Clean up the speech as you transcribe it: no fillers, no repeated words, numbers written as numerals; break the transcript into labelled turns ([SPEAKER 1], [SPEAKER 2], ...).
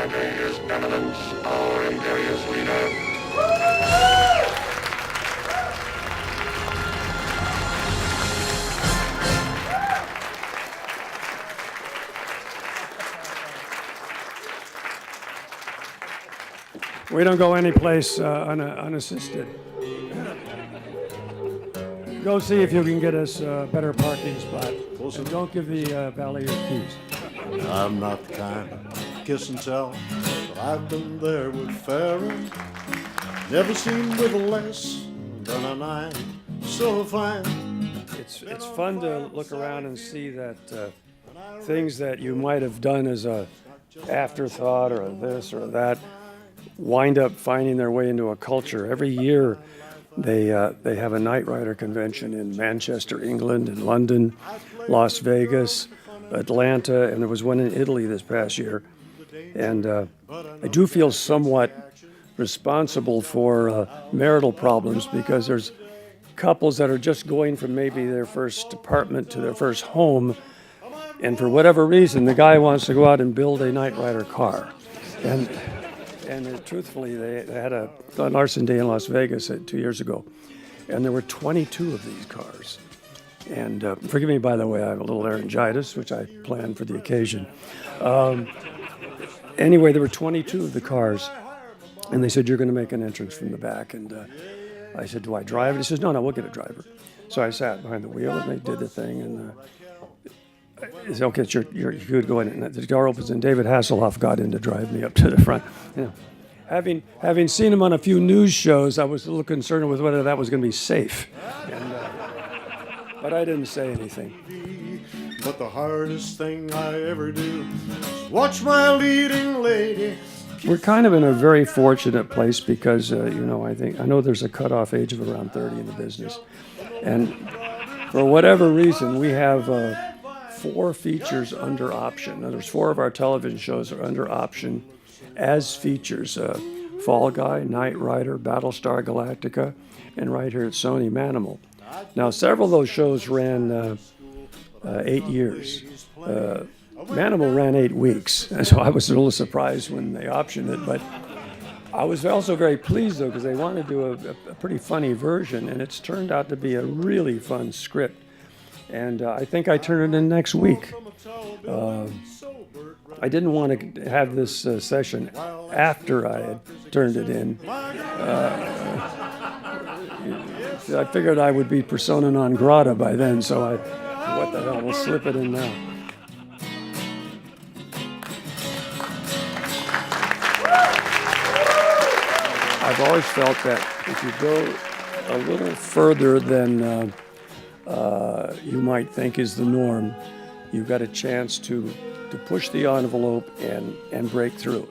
[SPEAKER 1] presenting His Eminence, our imperious leader.
[SPEAKER 2] We don't go anyplace unassisted. Go see if you can get us a better parking spot. And don't give the valet your keys.
[SPEAKER 3] I'm not the kind of kiss and tell, but I've been there with Farron. Never seen with less than a 9, so fine.
[SPEAKER 2] It's fun to look around and see that things that you might have done as a afterthought or a this or that wind up finding their way into a culture. Every year they have a Knight Rider convention in Manchester, England, in London, Las Vegas, Atlanta, and there was one in Italy this past year. And I do feel somewhat responsible for marital problems because there's couples that are just going from maybe their first apartment to their first home, and for whatever reason, the guy wants to go out and build a Knight Rider car. And truthfully, they had a Larson Day in Las Vegas 2 years ago, and there were 22 of these cars. And forgive me, by the way, I have a little laryngitis, which I planned for the occasion. Anyway, there were 22 of the cars, and they said, "You're going to make an entrance from the back." And I said, "Do I drive it?" He says, "No, we'll get a driver." So I sat behind the wheel, and they did the thing, and he said, "Okay, you could go in." And the door opens, and David Hasselhoff got in to drive me up to the front. You know, having seen him on a few news shows, I was a little concerned with whether that was going to be safe. And, but I didn't say anything.
[SPEAKER 3] But the hardest thing I ever do is watch my leading lady.
[SPEAKER 2] We're kind of in a very fortunate place because, I know there's a cutoff age of around 30 in the business. And for whatever reason, we have 4 features under option. Now, there's 4 of our television shows are under option as features. Fall Guy, Knight Rider, Battlestar Galactica, and right here at Sony, Manimal. Now, several of those shows ran 8 years. Manimal ran 8 weeks, and so I was a little surprised when they optioned it, but I was also very pleased, though, because they wanted to do a pretty funny version, and it's turned out to be a really fun script, and I think I turn it in next week. I didn't want to have this session after I had turned it in. I figured I would be persona non grata by then, so what the hell, we'll slip it in now. I've always felt that if you go a little further than you might think is the norm, you've got a chance to push the envelope and break through it.